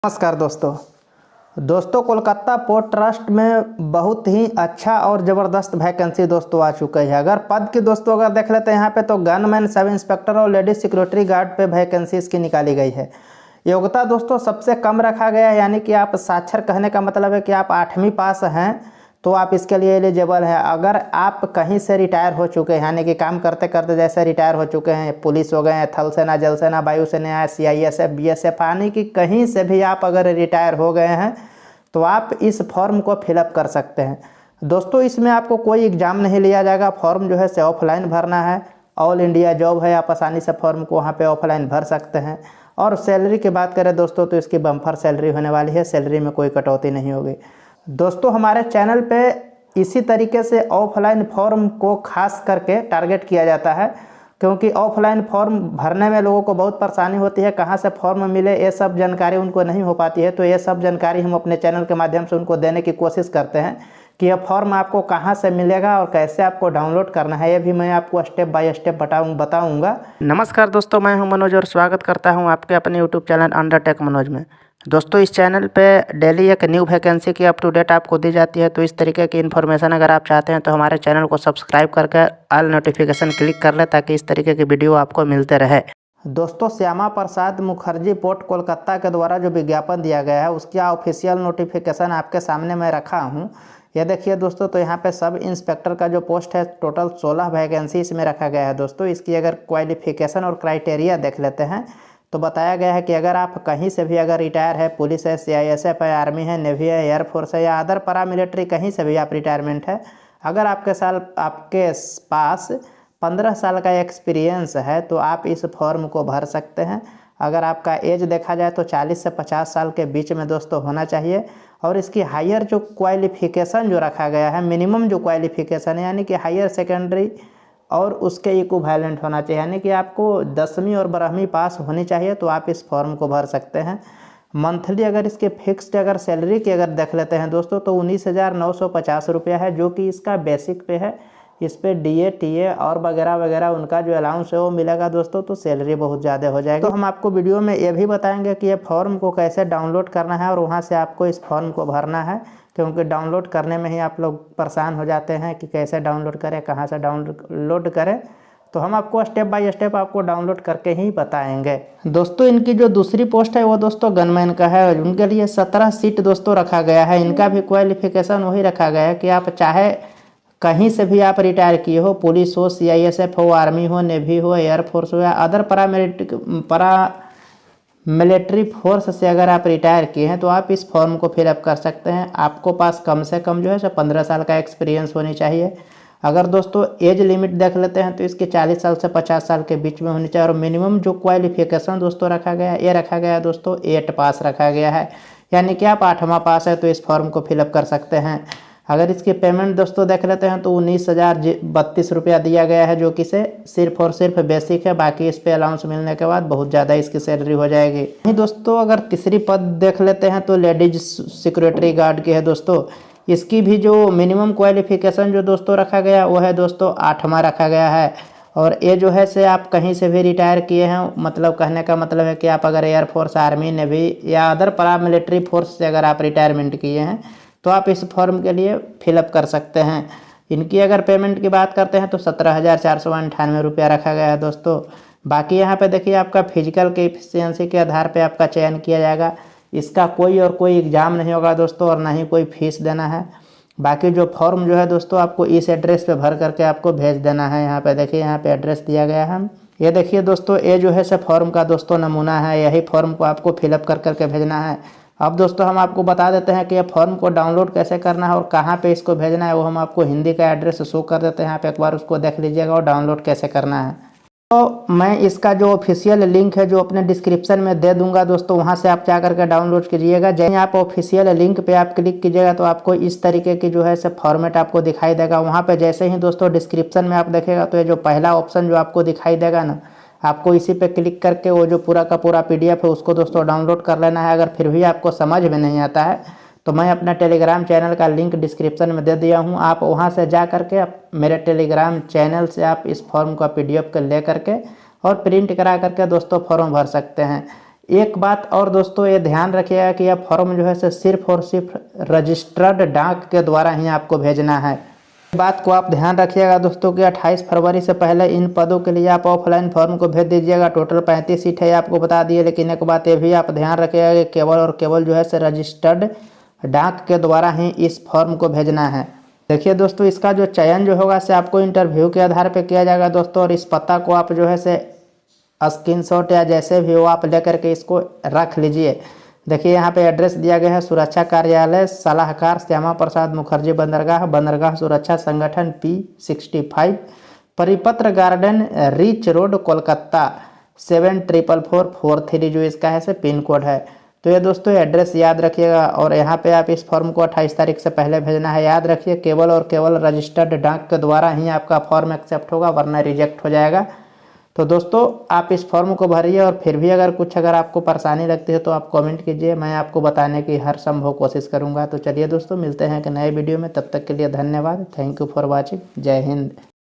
नमस्कार दोस्तों Kolkata port trust में बहुत ही अच्छा और ज़बरदस्त वैकेंसी दोस्तों आ चुका है। अगर पद की दोस्तों अगर देख लेते हैं यहाँ पे तो गनमैन, सब इंस्पेक्टर और लेडीज सिक्योरिटी गार्ड पे वैकेंसी इसकी निकाली गई है। योग्यता दोस्तों सबसे कम रखा गया है, यानी कि आप साक्षर कहने का मतलब है कि आप 8वीं पास हैं तो आप इसके लिए एलिजिबल है। अगर आप कहीं से रिटायर हो चुके हैं, यानी कि काम करते करते जैसे रिटायर हो चुके हैं, पुलिस हो गए हैं, थल सेना, जल सेना, वायुसेना, CISF, BSF, यानी कि कहीं से भी आप अगर रिटायर हो गए हैं तो आप इस फॉर्म को फिलअप कर सकते हैं। दोस्तों इसमें आपको कोई एग्ज़ाम नहीं लिया जाएगा, फॉर्म जो है से ऑफलाइन भरना है। ऑल इंडिया जॉब है, आप आसानी से फॉर्म को वहाँ पे ऑफलाइन भर सकते हैं। और सैलरी की बात करें दोस्तों तो इसकी बम्पर सैलरी होने वाली है, सैलरी में कोई कटौती नहीं होगी। दोस्तों हमारे चैनल पे इसी तरीके से ऑफलाइन फॉर्म को खास करके टारगेट किया जाता है, क्योंकि ऑफलाइन फॉर्म भरने में लोगों को बहुत परेशानी होती है, कहाँ से फॉर्म मिले ये सब जानकारी उनको नहीं हो पाती है। तो ये सब जानकारी हम अपने चैनल के माध्यम से उनको देने की कोशिश करते हैं कि यह फॉर्म आपको कहाँ से मिलेगा और कैसे आपको डाउनलोड करना है, ये भी मैं आपको स्टेप बाय स्टेप बताऊँगा। नमस्कार दोस्तों, मैं हूं मनोज और स्वागत करता हूं आपके अपने यूट्यूब चैनल अंडरटेक मनोज में। दोस्तों इस चैनल पे डेली एक न्यू वैकेंसी की अप टू डेट आपको दी जाती है, तो इस तरीके की इन्फॉर्मेशन अगर आप चाहते हैं तो हमारे चैनल को सब्सक्राइब करके ऑल नोटिफिकेशन क्लिक कर लें ताकि इस तरीके की वीडियो आपको मिलते रहे। दोस्तों श्यामा प्रसाद मुखर्जी पोर्ट कोलकाता के द्वारा जो विज्ञापन दिया गया है उसकी ऑफिशियल नोटिफिकेशन आपके सामने मैं रखा हूँ। यह देखिए दोस्तों, तो यहाँ पे सब इंस्पेक्टर का जो पोस्ट है टोटल 16 वैकेंसी इसमें रखा गया है। दोस्तों इसकी अगर क्वालिफिकेशन और क्राइटेरिया देख लेते हैं तो बताया गया है कि अगर आप कहीं से भी अगर रिटायर है, पुलिस है, CISF है, आर्मी है, नेवी है, एयरफोर्स है या अदर पैरामिलिट्री कहीं से भी आप रिटायरमेंट है, अगर आपके पास 15 साल का एक्सपीरियंस है तो आप इस फॉर्म को भर सकते हैं। अगर आपका एज देखा जाए तो 40 से 50 साल के बीच में दोस्तों होना चाहिए। और इसकी हायर जो क्वालिफिकेशन जो रखा गया है, मिनिमम जो क्वालिफिकेशन है, यानी कि हायर सेकेंडरी और उसके इक्विवेलेंट होना चाहिए, यानी कि आपको 10वीं और 12वीं पास होनी चाहिए तो आप इस फॉर्म को भर सकते हैं। मंथली अगर इसके फिक्स्ड अगर सैलरी की अगर देख लेते हैं दोस्तों तो 19,950 रुपया है, जो कि इसका बेसिक पे है। इस पर DA TA और वगैरह वगैरह उनका जो अलाउंस है वो मिलेगा दोस्तों, तो सैलरी बहुत ज़्यादा हो जाएगी। तो हम आपको वीडियो में ये भी बताएंगे कि ये फॉर्म को कैसे डाउनलोड करना है और वहाँ से आपको इस फॉर्म को भरना है, क्योंकि डाउनलोड करने में ही आप लोग परेशान हो जाते हैं कि कैसे डाउनलोड करें, कहाँ से डाउनलोड करें। तो हम आपको स्टेप बाय स्टेप आपको डाउनलोड करके ही बताएंगे। दोस्तों इनकी जो दूसरी पोस्ट है वो दोस्तों गनमैन का है, उनके लिए 17 सीट दोस्तों रखा गया है। इनका भी क्वालिफिकेशन वही रखा गया है कि आप चाहे कहीं से भी आप रिटायर किए हो, पुलिस हो, CISF हो, आर्मी हो, नेवी हो, एयरफोर्स हो या अदर मिलिट्री फोर्स से अगर आप रिटायर किए हैं तो आप इस फॉर्म को फिलअप कर सकते हैं। आपको पास कम से कम जो है 15 साल का एक्सपीरियंस होनी चाहिए। अगर दोस्तों एज लिमिट देख लेते हैं तो इसके 40 साल से 50 साल के बीच में होनी चाहिए। और मिनिमम जो क्वालिफिकेशन दोस्तों रखा गया है, ये रखा गया है दोस्तों 8 पास रखा गया है, यानी कि आप 8वां पास है तो इस फॉर्म को फिलअप कर सकते हैं। अगर इसकी पेमेंट दोस्तों देख लेते हैं तो 19,032 रुपया दिया गया है, जो कि से सिर्फ और सिर्फ बेसिक है। बाकी इस पे अलाउंस मिलने के बाद बहुत ज़्यादा इसकी सैलरी हो जाएगी। नहीं दोस्तों, अगर तीसरी पद देख लेते हैं तो लेडीज सिक्योरिटी गार्ड की है दोस्तों। इसकी भी जो मिनिमम क्वालिफिकेशन जो दोस्तों रखा गया वो है दोस्तों 8वां रखा गया है। और ये जो है से आप कहीं से भी रिटायर किए हैं, मतलब कहने का मतलब है कि आप अगर एयरफोर्स, आर्मी, नेवी या अदर पैरामिलिट्री फोर्स से अगर आप रिटायरमेंट किए हैं तो आप इस फॉर्म के लिए फिलअप कर सकते हैं। इनकी अगर पेमेंट की बात करते हैं तो 17,498 रुपया रखा गया है दोस्तों। बाकी यहाँ पे देखिए आपका फिजिकल के एफिशिएंसी के आधार पे आपका चयन किया जाएगा। इसका कोई एग्ज़ाम नहीं होगा दोस्तों और ना ही कोई फीस देना है। बाकी जो फॉर्म जो है दोस्तों आपको इस एड्रेस पे भर करके आपको भेज देना है। यहाँ पे देखिए, यहाँ पे एड्रेस दिया गया है। ये देखिए दोस्तों, ये जो है से फॉर्म का दोस्तों नमूना है, यही फॉर्म को आपको फिलअप कर करके भेजना है। अब दोस्तों हम आपको बता देते हैं कि ये फॉर्म को डाउनलोड कैसे करना है और कहाँ पे इसको भेजना है, वो हम आपको हिंदी का एड्रेस शो कर देते हैं। यहाँ पे एक बार उसको देख लीजिएगा और डाउनलोड कैसे करना है। तो मैं इसका जो ऑफिशियल लिंक है जो अपने डिस्क्रिप्शन में दे दूंगा दोस्तों, वहाँ से आप जा करके डाउनलोड कीजिएगा। जैसे आप ऑफिशियल लिंक पे आप क्लिक कीजिएगा तो आपको इस तरीके की जो है से फॉर्मेट आपको दिखाई देगा। वहाँ पे जैसे ही दोस्तों डिस्क्रिप्शन में आप देखेगा तो ये जो पहला ऑप्शन जो आपको दिखाई देगा ना, आपको इसी पे क्लिक करके वो जो पूरा का पूरा PDF है उसको दोस्तों डाउनलोड कर लेना है। अगर फिर भी आपको समझ में नहीं आता है तो मैं अपना टेलीग्राम चैनल का लिंक डिस्क्रिप्शन में दे दिया हूँ, आप वहाँ से जा करके आप मेरे टेलीग्राम चैनल से आप इस फॉर्म का PDF को ले करके और प्रिंट करा करके दोस्तों फॉर्म भर सकते हैं। एक बात और दोस्तों ये ध्यान रखिएगा कि यह फॉर्म जो है से सिर्फ और सिर्फ रजिस्टर्ड डाक के द्वारा ही आपको भेजना है। बात को आप ध्यान रखिएगा दोस्तों कि 28 फरवरी से पहले इन पदों के लिए आप ऑफलाइन फॉर्म को भेज दीजिएगा। टोटल 35 सीट है आपको बता दिए, लेकिन एक बात ये भी आप ध्यान रखिएगा कि केवल और केवल जो है से रजिस्टर्ड डाक के द्वारा ही इस फॉर्म को भेजना है। देखिए दोस्तों, इसका जो चयन जो होगा से आपको इंटरव्यू के आधार पर किया जाएगा दोस्तों, और इस पता को आप जो है से स्क्रीनशॉट या जैसे भी हो आप लेकर के इसको रख लीजिए। देखिए यहाँ पे एड्रेस दिया गया है, सुरक्षा कार्यालय सलाहकार श्यामा प्रसाद मुखर्जी बंदरगाह सुरक्षा संगठन P65, परिपत्र गार्डन रिच रोड कोलकाता 744443 जो इसका है से पिन कोड है। तो ये दोस्तों एड्रेस याद रखिएगा, और यहाँ पे आप इस फॉर्म को 28 तारीख से पहले भेजना है। याद रखिए केवल और केवल रजिस्टर्ड डाक के द्वारा ही आपका फॉर्म एक्सेप्ट होगा, वरना रिजेक्ट हो जाएगा। तो दोस्तों आप इस फॉर्म को भरिए, और फिर भी अगर आपको परेशानी लगती है तो आप कमेंट कीजिए, मैं आपको बताने की हर संभव कोशिश करूंगा। तो चलिए दोस्तों, मिलते हैं एक नए वीडियो में, तब तक के लिए धन्यवाद। Thank you for watching. जय हिंद।